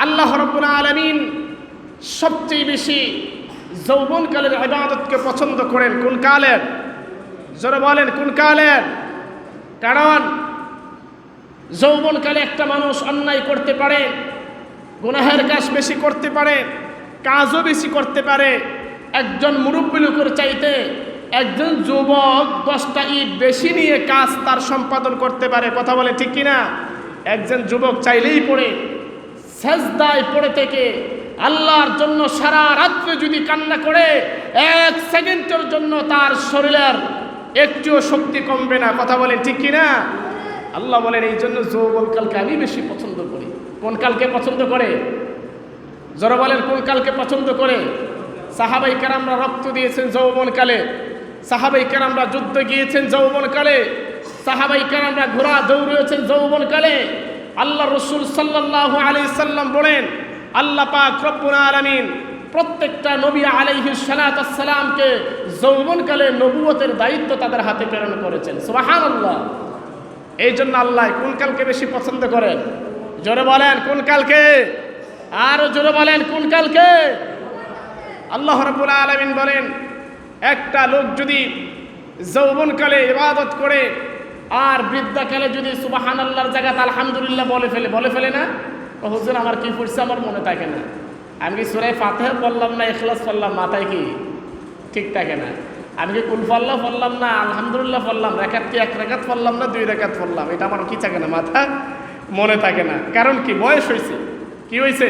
আল্লাহ রাব্বুল আলামিন সবচেয়ে বেশি যৌবনকালের ইবাদতকে পছন্দ করেন। কোন কালের? জোরে বলেন, কোন কালের? কারণ যৌবনকালে একটা মানুষ অন্যায় করতে পারে, গুনাহের কাজ বেশি করতে পারে, কাজও বেশি করতে পারে। একজন মুরব্বী লোকের চাইতে একজন যুবক 10টা ইট বেশি নিয়ে কাজ তার সম্পাদন করতে পারে। কথা বলে ঠিক কিনা? একজন যুবক চাইলেই পড়ে সাজদায় পড়ে থেকে আল্লাহর জন্য সারা রাত্রে যদি কান্না করে 1 সেকেন্ডের জন্য তার শরীরের একটুও শক্তি কমবে না। কথা বলে ঠিক কিনা? আল্লাহ বলেন এই জন্য যৌবনকালকে আমি বেশি পছন্দ করি। কোন কালকে পছন্দ করে? জোরে বলেন, কোন কালকে পছন্দ করে? সাহাবাই কেরামরা রক্ত দিয়েছেন যৌবনকালে, সাহাবাই কেরামরা যুদ্ধে গিয়েছেন যৌবনকালে, সাহাবাই কেরামরা ঘোড়া দৌড়িয়েছেন যৌবনকালে। আল্লাহ রসুল সাল্লাল্লাহু আলাইহি সাল্লাম বলেন, আল্লাহ পাক রব্বুল আলামিন প্রত্যেকটা নবী আলাইহিস সালাতু ওয়াস সালামকে যৌবনকালে নবুয়তের দায়িত্ব তাদের হাতে প্রেরণ করেছেন। সুবহানাল্লাহ। এই জন্য আল্লাহ কোন কালকে বেশি পছন্দ করেন? জোরে বলেন, কোন কালকে? আরো জোরে বলেন, কোন কালকে? আল্লাহ রাব্বুল আলামিন বলেন, একটা লোক যদি যৌবনকালে ইবাদত করে আর বৃদ্ধাকালে যদি সুবহানাল্লাহর জায়গাতে আলহামদুলিল্লাহ বলে ফেলে না, ও হুজুর আমার কি পড়ছে আমার মনে থাকে না, আমি কি সূরা ফাতিহা পড়লাম না ইখলাস পড়লাম, মাথায় কি ঠিক থাকে না, আমি কি কুল আল্লাহ পড়লাম না আলহামদুলিল্লাহ পড়লাম, রাকাত কি 1 রাকাত পড়লাম না 2 রাকাত পড়লাম, এটা আমার কি থাকে না, মাথা মনে থাকে না। কারণ কি? বয়স হয়েছে। কি হয়েছে?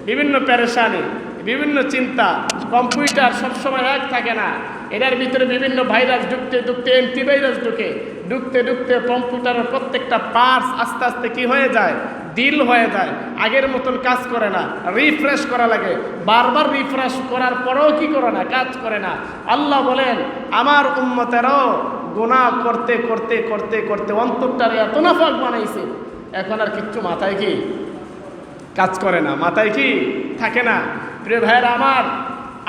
বিভিন্ন পেরেশানি, বিভিন্ন চিন্তা, কম্পিউটার সবসময় এক থাকে না, এটার ভিতরে বিভিন্ন ভাইরাস ঢুকতে অ্যান্টিভাইরাস ঢুকতে কম্পিউটারের প্রত্যেকটা পার্টস আস্তে আস্তে কি হয়ে যায়? ডিল হয়ে যায়, আগের মতন কাজ করে না, রিফ্রেশ করা লাগে, বারবার রিফ্রেশ করার পরেও কি করে না? কাজ করে না। আল্লাহ বলেন আমার উম্মতেরও গুনাহ করতে করতে করতে করতে অন্তরটারে এত নাফাক বানাইছে, এখন আর কিচ্ছু মাথায় কি কাজ করে না, মাথায় কি থাকে না। প্রিয় ভাইরা আমার,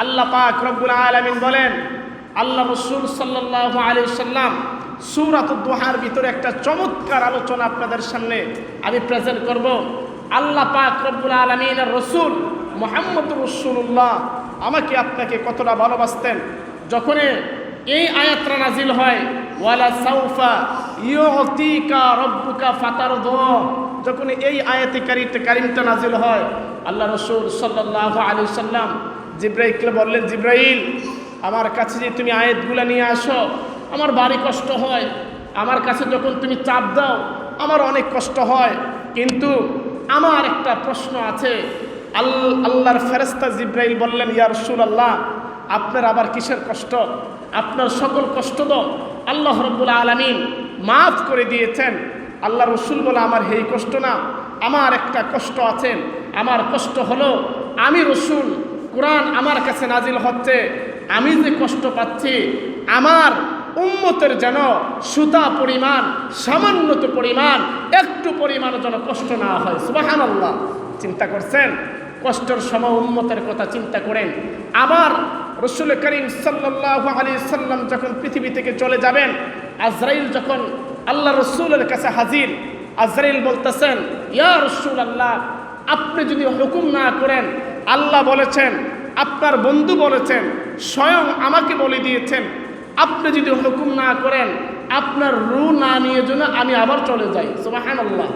আল্লাহ পাক রব্বুল আলামিন বলেন, আল্লাহ রাসূল সাল্লাল্লাহু আলাইহি সাল্লাম সূরাতুদ দুহার ভিতরে একটা চমৎকার আলোচনা আপনাদের সামনে আমি প্রেজেন্ট করব। আল্লাহ পাক রব্বুল আলামিনের রাসূল মুহাম্মদুর রাসূলুল্লাহ আমাকে আপনাকে কতটা ভালোবাসতেন। যখন এই আয়াতটা নাজিল হয়, ওয়ালা সাউফা ইউতিকা রাব্বুকা ফাতারদা, যখন এই আয়াতে কারিমটা নাজিল হয়, আল্লাহ রাসূল সাল্লাল্লাহু আলাইহি সাল্লাম জিবরাইলকে বললেন, জিবরাইল আমার কাছে যে তুমি আয়াতগুলো নিয়ে আসো আমার ভারী কষ্ট হয়, আমার কাছে যখন তুমি চাপ দাও আমার অনেক কষ্ট হয়, কিন্তু আমার একটা প্রশ্ন আছে। আল্লাহর ফেরেশতা জিবরাইল বললেন, ইয়া রাসূলুল্লাহ আপনার আবার কিসের কষ্ট? আপনার সকল কষ্ট তো আল্লাহ রাব্বুল আলামিন মাফ করে দিয়েছেন। আল্লাহ রাসূল বলে, আমার এই কষ্ট না, আমার একটা কষ্ট আছে। আমার কষ্ট হলো আমি রাসূল, কোরআন আমার কাছে নাজিল হচ্ছে, আমি যে কষ্ট পাচ্ছি আমার উম্মতের যেন সুতা পরিমাণ, সামান্যত পরিমাণ, একটু পরিমাণ যেন কষ্ট না হয়। সুবহানাল্লাহ। চিন্তা করছেন? কষ্টের সময় উম্মতের কথা চিন্তা করেন। আবার রাসূল করিম সাল্লাল্লাহু আলাইহি সাল্লাম যখন পৃথিবী থেকে চলে যাবেন, আজরাইল যখন আল্লাহ রাসূলের কাছে হাজির, আজরাইল বলতেছেন, ইয়া রাসূলুল্লাহ আপনি যদি হুকুম না করেন, আল্লাহ বলেছেন, আপনার বন্ধু বলেছেন, স্বয়ং আমাকে বলে দিয়েছেন, আপনি যদি হুকুম না করেন আপনার রূহ না নিয়ে জন্য আমি আবার চলে যাই। সুবহানাল্লাহ।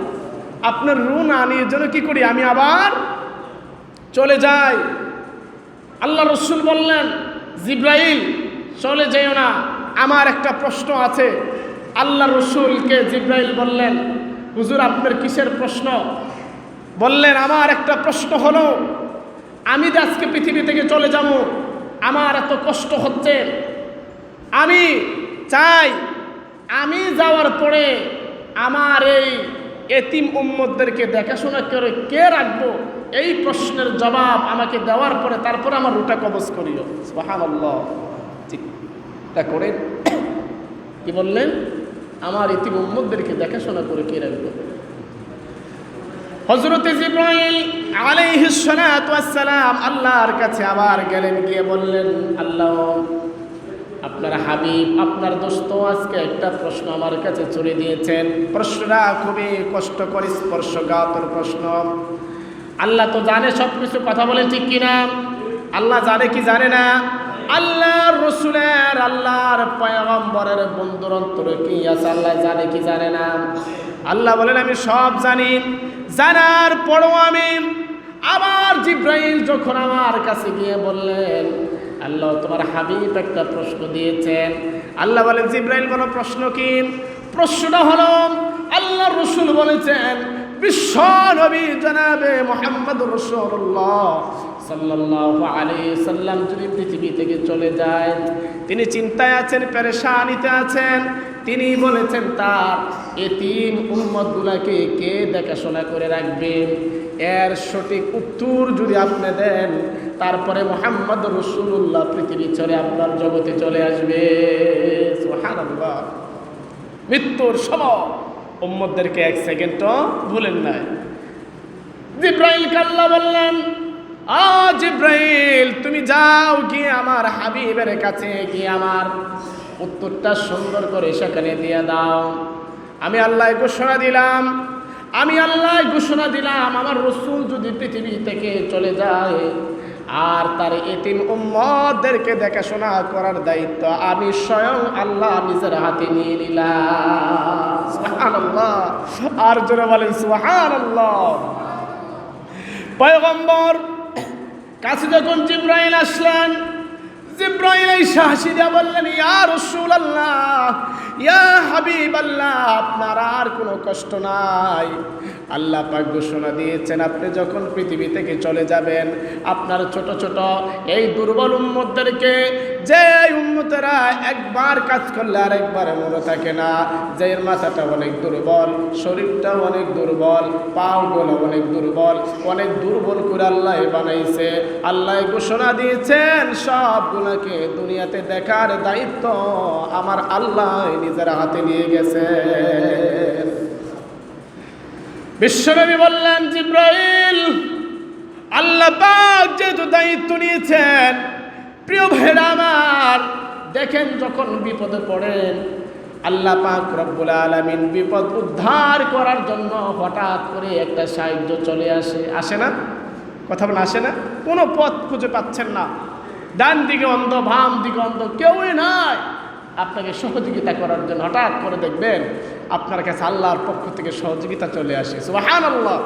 আপনার রূহ না নিয়ে জন্য কি করি? আমি আবার চলে যাই। আল্লাহ রাসূল বললেন, জিবরাইল চলে যাইও না, আমার একটা প্রশ্ন আছে। আল্লাহ রাসূলকে জিবরাইল বললেন, হুজুর আপনার কিসের প্রশ্ন? বললেন, আমার একটা প্রশ্ন হলো আমি যে আজকে পৃথিবী থেকে চলে যাব, আমার এত কষ্ট হচ্ছে, আমি চাই আমি যাওয়ার পরে আমার এই এতিম উম্মতদেরকে দেখাশোনা করে কে রাখবো, এই প্রশ্নের জবাব আমাকে দেওয়ার পরে তারপর আমার রুটা কবজ করিও। সুবহানাল্লাহ। চিন্তা করে কি বললেন? আমার এতিম উম্মতদেরকে দেখাশোনা করে কে রাখবো। হযরত জিবরাইল আলাইহিস সালাতু ওয়াস সালাম আল্লাহর কাছে আবার গেলেন, গিয়ে বললেন, আল্লাহ আপনার হাবিব আপনার দোস্ত আজকে একটা প্রশ্ন আমার কাছে ছুড়ে দিয়েছেন। প্রশ্নটা খুবই কষ্টকর, স্পর্শকাতর প্রশ্ন। আল্লাহ তো জানে সব কিছু, কথা বলেন ঠিক কিনা? আল্লাহ জানে কি জানে না? আল্লাহর রসুলের, আল্লাহর পয়গম্বরের বন্ধুর অন্তরে কি আছে আল্লাহ জানে কি জানে না? আল্লাহ বলেন আমি সব জানি, জানার পরও আমি আবার জিব্রাইল যখন আমার কাছে গিয়ে বললেন আল্লাহ তোমার হাবিব একটা প্রশ্ন দিয়েছেন, আল্লাহ বলেন জিব্রাইল বলো প্রশ্ন কি? প্রশ্নটা হলো আল্লাহ রসুল বলেছেন বিশ্ব নবী জনাবে মুহাম্মদুর রাসূলুল্লাহ সাল্লাল্লাহু আলাইহি সাল্লাম যদি পৃথিবী থেকে চলে যায়, তিনি চিন্তায় আছেন, পেরেশানিতে আছেন, তিনি বলেছেন তার এতিম উম্মতগুলোকে কে দেখাশোনা করে রাখবেন। এর সঠিক উত্তর যদি আপনি দেন, তারপরে মুহাম্মদুর রাসূলুল্লাহ পৃথিবী ছেড়ে আপনার জগতে চলে আসবে। সুবহানাল্লাহ। মৃত্যুর সময় উম্মতদেরকে এক সেকেন্ডও ভুলেন নাই। জিব্রাইলকে আল্লাহ বললেন জিব্রাইল তুমি যাও গিয়ে আমার হাবিবের কাছে গিয়ে আমার উত্তরটা সুন্দর করে সেখানে দিয়ে দাও। আমি আল্লাহ ঘোষণা দিলাম, আমার রসুল যদি পৃথিবী থেকে চলে যায় আর তার এতিম উম্মতদেরকে দেখাশোনা করার দায়িত্ব আমি স্বয়ং আল্লাহ নিজের হাতে নিয়ে নিলাম। সুবহানাল্লাহ। আর জোরে বলেন সুবহানাল্লাহ। পয়গম্বর কাছে যখন জিব্রাইল আসলেন, জিব্রাইল এসে হাসি দিয়া বললেন ইয়া রাসূলুল্লাহ, ইয়া হাবিবাল্লাহ, আপনার আর কোনো কষ্ট নাই। আল্লাহ পাক ঘোষণা দিয়েছেন আপনি যখন পৃথিবী থেকে চলে যাবেন, আপনার ছোট ছোট এই দুর্বল উম্মতদেরকে, যে উম্মতেরা একবার কাজ করলে আর একবার মনে থাকে না, যে মাথাটা অনেক দুর্বল, শরীরটা অনেক দুর্বল, পাগুলো অনেক দুর্বল করে আল্লাহ বানাইছে। আল্লাহ ঘোষণা দিয়েছেন সবগুলোকে দুনিয়াতে দেখার দায়িত্ব আমার আল্লাহ নিজের হাতে নিয়ে গেছে। বিশ্বনবী বললেন জিব্রাইল আল্লাহ পাক যেহেতু দায়িত্ব নিয়েছেন, প্রিয় ভাইরা আমার দেখেন যখন বিপদে পড়েন আল্লাহ পাক রব্বুল আলামিন বিপদ উদ্ধার করার জন্য হঠাৎ করে একটা সাহায্য চলে আসে না? কথা বলে আসে না? কোনো পথ খুঁজে পাচ্ছেন না, ডান দিকে অন্ধ, বাম দিকে অন্ধ, কেউই নাই আপনাকে সহযোগিতা করার জন্য, হঠাৎ করে দেখবেন আপনার কাছে আল্লাহর পক্ষ থেকে সহযোগিতা চলে আসে। সুবহানাল্লাহ।